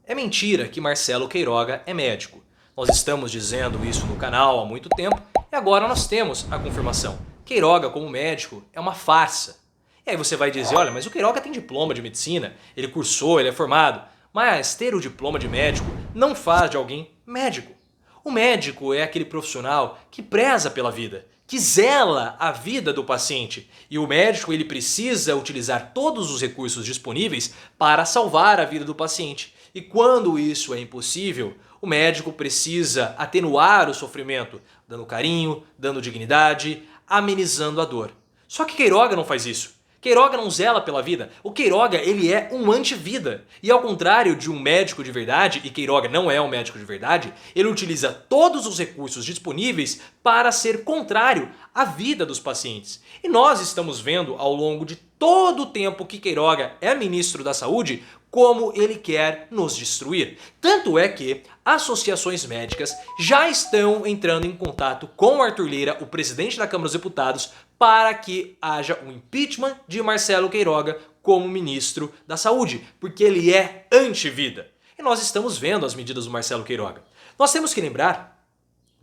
É mentira que Marcelo Queiroga é médico. Nós estamos dizendo isso no canal há muito tempo e agora nós temos a confirmação. Queiroga como médico é uma farsa. E aí você vai dizer, olha, mas o Queiroga tem diploma de medicina, ele cursou, ele é formado. Mas ter o diploma de médico não faz de alguém médico. O médico é aquele profissional que preza pela vida, que zela a vida do paciente. E o médico ele precisa utilizar todos os recursos disponíveis para salvar a vida do paciente. E quando isso é impossível, o médico precisa atenuar o sofrimento, dando carinho, dando dignidade, amenizando a dor. Só que Queiroga não faz isso. Queiroga não zela pela vida. O Queiroga, ele é um anti-vida. E ao contrário de um médico de verdade, e Queiroga não é um médico de verdade, ele utiliza todos os recursos disponíveis para ser contrário à vida dos pacientes. E nós estamos vendo ao longo de todo o tempo que Queiroga é ministro da Saúde, como ele quer nos destruir. Tanto é que associações médicas já estão entrando em contato com Arthur Lira, o presidente da Câmara dos Deputados, para que haja um impeachment de Marcelo Queiroga como ministro da Saúde, porque ele é anti-vida. E nós estamos vendo as medidas do Marcelo Queiroga. Nós temos que lembrar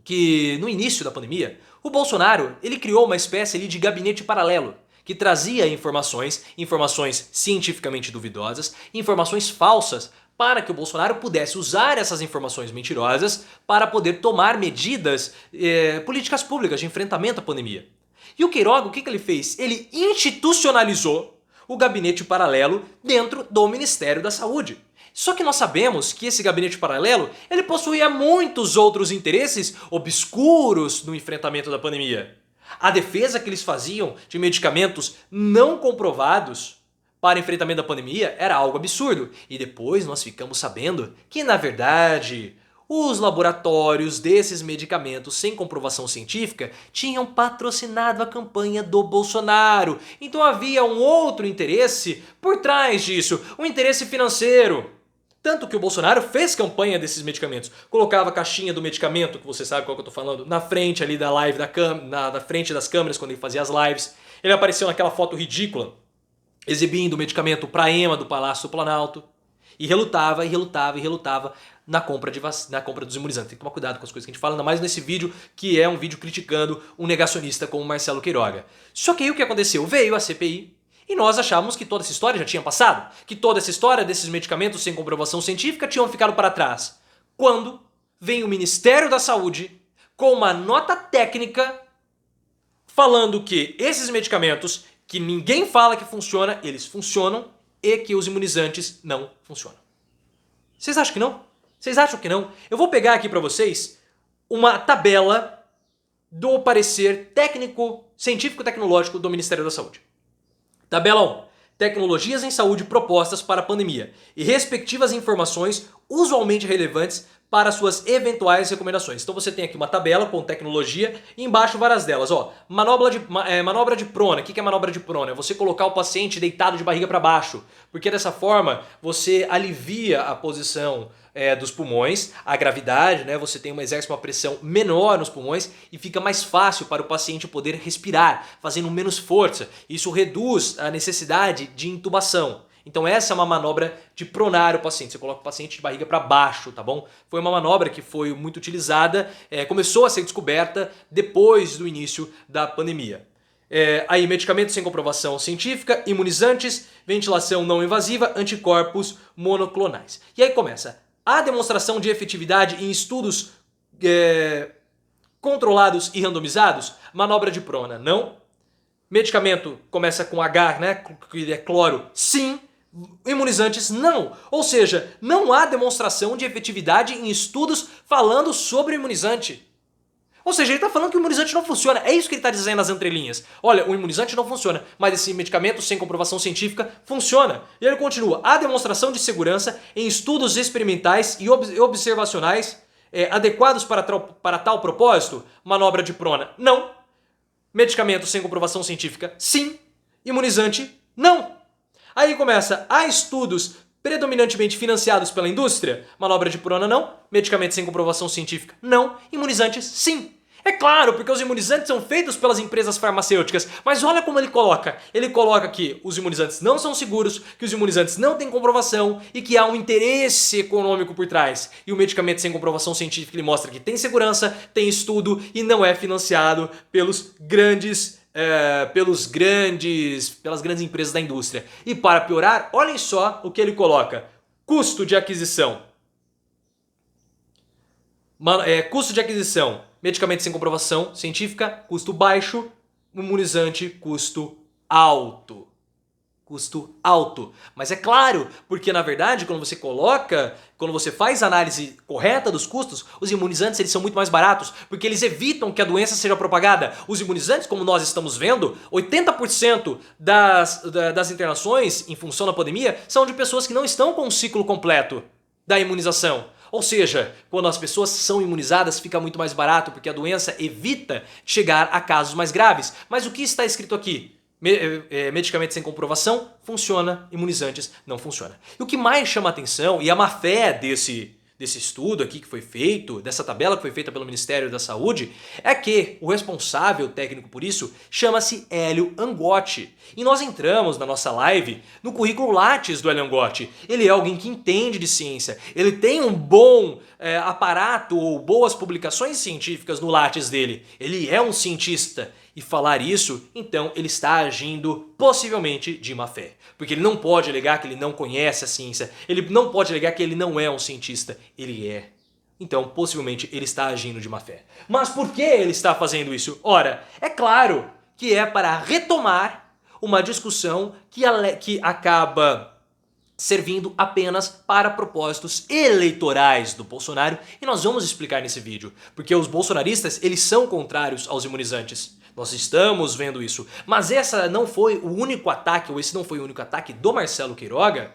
que no início da pandemia, o Bolsonaro ele criou uma espécie ali de gabinete paralelo, que trazia informações cientificamente duvidosas, informações falsas, para que o Bolsonaro pudesse usar essas informações mentirosas para poder tomar medidas, políticas públicas de enfrentamento à pandemia. E o Queiroga, o que ele fez? Ele institucionalizou o gabinete paralelo dentro do Ministério da Saúde. Só que nós sabemos que esse gabinete paralelo ele possuía muitos outros interesses obscuros no enfrentamento da pandemia. A defesa que eles faziam de medicamentos não comprovados para enfrentamento da pandemia era algo absurdo. E depois nós ficamos sabendo que, na verdade, os laboratórios desses medicamentos sem comprovação científica tinham patrocinado a campanha do Bolsonaro. Então havia um outro interesse por trás disso, um interesse financeiro. Tanto que o Bolsonaro fez campanha desses medicamentos. Colocava a caixinha do medicamento, que você sabe qual que eu tô falando, na frente ali da live, na frente das câmeras quando ele fazia as lives. Ele apareceu naquela foto ridícula, exibindo o medicamento pra EMA do Palácio do Planalto. E relutava na compra dos imunizantes. Tem que tomar cuidado com as coisas que a gente fala, ainda mais nesse vídeo, que é um vídeo criticando um negacionista como Marcelo Queiroga. Só que aí o que aconteceu? Veio a CPI, e nós achávamos que toda essa história já tinha passado, que toda essa história desses medicamentos sem comprovação científica tinham ficado para trás. Quando vem o Ministério da Saúde com uma nota técnica falando que esses medicamentos, que ninguém fala que funciona, eles funcionam e que os imunizantes não funcionam. Vocês acham que não? Vocês acham que não? Eu vou pegar aqui para vocês uma tabela do parecer técnico, científico-tecnológico do Ministério da Saúde. Tabela 1. Tecnologias em saúde propostas para a pandemia e respectivas informações usualmente relevantes para suas eventuais recomendações. Então você tem aqui uma tabela com tecnologia e embaixo várias delas. Ó, manobra de prona. O que é manobra de prona? É você colocar o paciente deitado de barriga para baixo, porque dessa forma você alivia a posição dos pulmões, a gravidade, né? Você exerce uma pressão menor nos pulmões e fica mais fácil para o paciente poder respirar, fazendo menos força. Isso reduz a necessidade de intubação. Então essa é uma manobra de pronar o paciente, você coloca o paciente de barriga para baixo, tá bom? Foi uma manobra que foi muito utilizada, começou a ser descoberta depois do início da pandemia. Aí medicamentos sem comprovação científica, imunizantes, ventilação não invasiva, anticorpos monoclonais. E aí começa a demonstração de efetividade em estudos controlados e randomizados, manobra de prona, não. Medicamento começa com H, né? Que é cloro, sim. Imunizantes, não. Ou seja, não há demonstração de efetividade em estudos falando sobre o imunizante. Ou seja, ele está falando que o imunizante não funciona. É isso que ele está dizendo nas entrelinhas. Olha, o imunizante não funciona, mas esse medicamento sem comprovação científica funciona. E ele continua. Há demonstração de segurança em estudos experimentais e observacionais adequados para tal propósito? Manobra de prona, não. Medicamento sem comprovação científica, sim. Imunizante, não. Aí começa, há estudos predominantemente financiados pela indústria? Manobra de prona, não. Medicamento sem comprovação científica, não. Imunizantes, sim. É claro, porque os imunizantes são feitos pelas empresas farmacêuticas, mas olha como ele coloca. Ele coloca que os imunizantes não são seguros, que os imunizantes não têm comprovação e que há um interesse econômico por trás. E o medicamento sem comprovação científica ele mostra que tem segurança, tem estudo e não é financiado pelas grandes empresas da indústria. E para piorar, olhem só o que ele coloca. Custo de aquisição. Custo de aquisição, medicamento sem comprovação científica, custo baixo, imunizante, custo alto. Custo alto. Mas é claro, porque na verdade quando você faz a análise correta dos custos, os imunizantes eles são muito mais baratos, porque eles evitam que a doença seja propagada. Os imunizantes, como nós estamos vendo, 80% das internações em função da pandemia são de pessoas que não estão com o ciclo completo da imunização. Ou seja, quando as pessoas são imunizadas fica muito mais barato porque a doença evita chegar a casos mais graves. Mas o que está escrito aqui? Medicamento sem comprovação funciona, imunizantes não funciona. E o que mais chama a atenção e a má fé desse estudo aqui que foi feito, dessa tabela que foi feita pelo Ministério da Saúde, é que o responsável técnico por isso chama-se Hélio Angotti. E nós entramos na nossa live no currículo Lattes do Hélio Angotti. Ele é alguém que entende de ciência, ele tem um bom aparato ou boas publicações científicas no Lattes dele. Ele é um cientista. E falar isso, então ele está agindo possivelmente de má fé. Porque ele não pode alegar que ele não conhece a ciência, ele não pode alegar que ele não é um cientista, ele é. Então, possivelmente, ele está agindo de má fé. Mas por que ele está fazendo isso? Ora, é claro que é para retomar uma discussão que acaba servindo apenas para propósitos eleitorais do Bolsonaro. E nós vamos explicar nesse vídeo. Porque os bolsonaristas, eles são contrários aos imunizantes. Nós estamos vendo isso. Mas esse não foi o único ataque do Marcelo Queiroga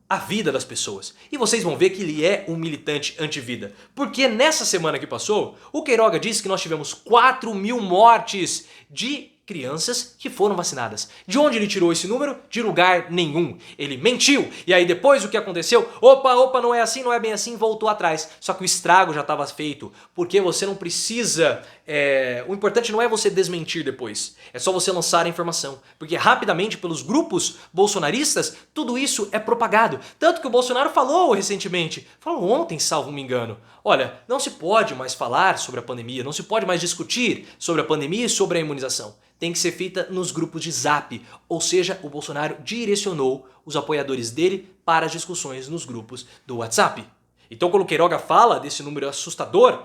à vida das pessoas. E vocês vão ver que ele é um militante anti-vida. Porque nessa semana que passou, o Queiroga disse que nós tivemos 4.000 mortes de crianças que foram vacinadas. De onde ele tirou esse número? De lugar nenhum. Ele mentiu. E aí depois o que aconteceu? Opa, não é assim, não é bem assim, voltou atrás. Só que o estrago já estava feito. Porque você não precisa... O importante não é você desmentir depois. É só você lançar a informação. Porque rapidamente pelos grupos bolsonaristas, tudo isso é propagado. Tanto que o Bolsonaro falou recentemente, falou ontem, salvo me engano, olha, não se pode mais falar sobre a pandemia, não se pode mais discutir sobre a pandemia e sobre a imunização. Tem que ser feita nos grupos de Zap. Ou seja, o Bolsonaro direcionou os apoiadores dele para as discussões nos grupos do WhatsApp. Então quando o Queiroga fala desse número assustador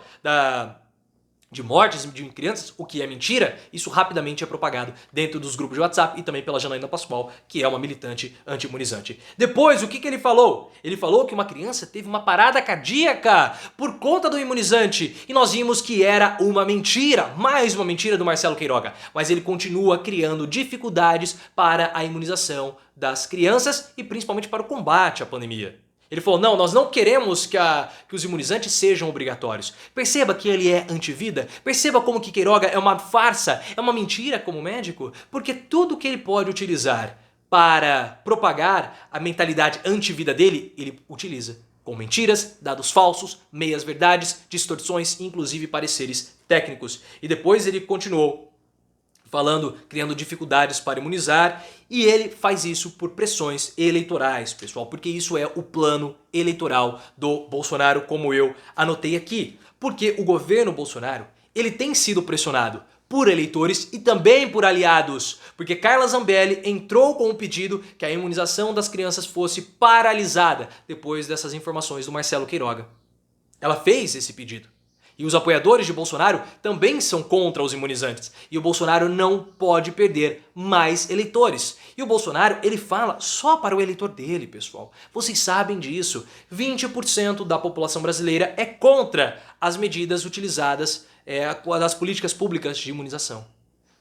de mortes de crianças, o que é mentira, isso rapidamente é propagado dentro dos grupos de WhatsApp e também pela Janaína Pascoal, que é uma militante anti-imunizante. Depois, o que ele falou? Ele falou que uma criança teve uma parada cardíaca por conta do imunizante e nós vimos que era uma mentira, mais uma mentira do Marcelo Queiroga, mas ele continua criando dificuldades para a imunização das crianças e principalmente para o combate à pandemia. Ele falou, não, nós não queremos que os imunizantes sejam obrigatórios. Perceba que ele é antivida. Perceba como que Queiroga é uma farsa, é uma mentira como médico. Porque tudo que ele pode utilizar para propagar a mentalidade antivida dele, ele utiliza com mentiras, dados falsos, meias verdades, distorções, inclusive pareceres técnicos. E depois ele continuou criando dificuldades para imunizar, e ele faz isso por pressões eleitorais, pessoal, porque isso é o plano eleitoral do Bolsonaro, como eu anotei aqui. Porque o governo Bolsonaro, ele tem sido pressionado por eleitores e também por aliados, porque Carla Zambelli entrou com o pedido que a imunização das crianças fosse paralisada depois dessas informações do Marcelo Queiroga. Ela fez esse pedido. E os apoiadores de Bolsonaro também são contra os imunizantes. E o Bolsonaro não pode perder mais eleitores. E o Bolsonaro, ele fala só para o eleitor dele, pessoal. Vocês sabem disso. 20% da população brasileira é contra as medidas utilizadas das políticas públicas de imunização.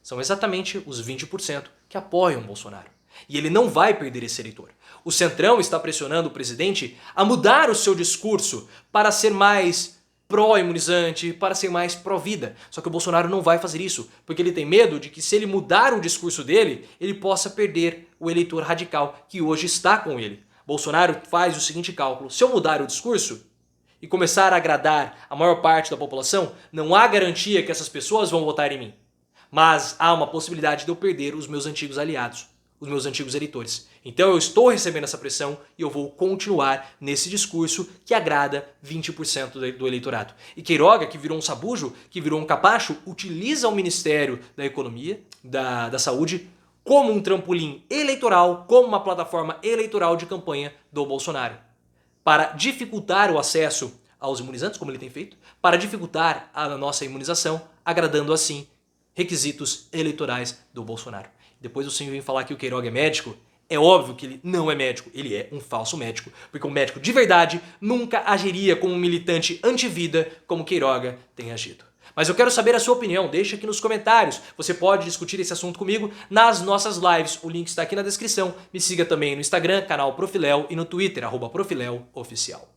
São exatamente os 20% que apoiam Bolsonaro. E ele não vai perder esse eleitor. O Centrão está pressionando o presidente a mudar o seu discurso para ser mais pró-imunizante, para ser mais pró-vida. Só que o Bolsonaro não vai fazer isso, porque ele tem medo de que se ele mudar o discurso dele, ele possa perder o eleitor radical que hoje está com ele. Bolsonaro faz o seguinte cálculo, se eu mudar o discurso, e começar a agradar a maior parte da população, não há garantia que essas pessoas vão votar em mim. Mas há uma possibilidade de eu perder os meus antigos aliados, os meus antigos eleitores. Então eu estou recebendo essa pressão e eu vou continuar nesse discurso que agrada 20% do eleitorado. E Queiroga, que virou um sabujo, que virou um capacho, utiliza o Ministério da Economia, da Saúde, como um trampolim eleitoral, como uma plataforma eleitoral de campanha do Bolsonaro, para dificultar o acesso aos imunizantes, como ele tem feito, para dificultar a nossa imunização, agradando assim requisitos eleitorais do Bolsonaro. Depois o senhor vem falar que o Queiroga é médico. É óbvio que ele não é médico, ele é um falso médico, porque um médico de verdade nunca agiria como um militante antivida como Queiroga tem agido. Mas eu quero saber a sua opinião, deixa aqui nos comentários. Você pode discutir esse assunto comigo nas nossas lives, o link está aqui na descrição. Me siga também no Instagram, canal Profiléu, e no Twitter, @ProfiléuOficial.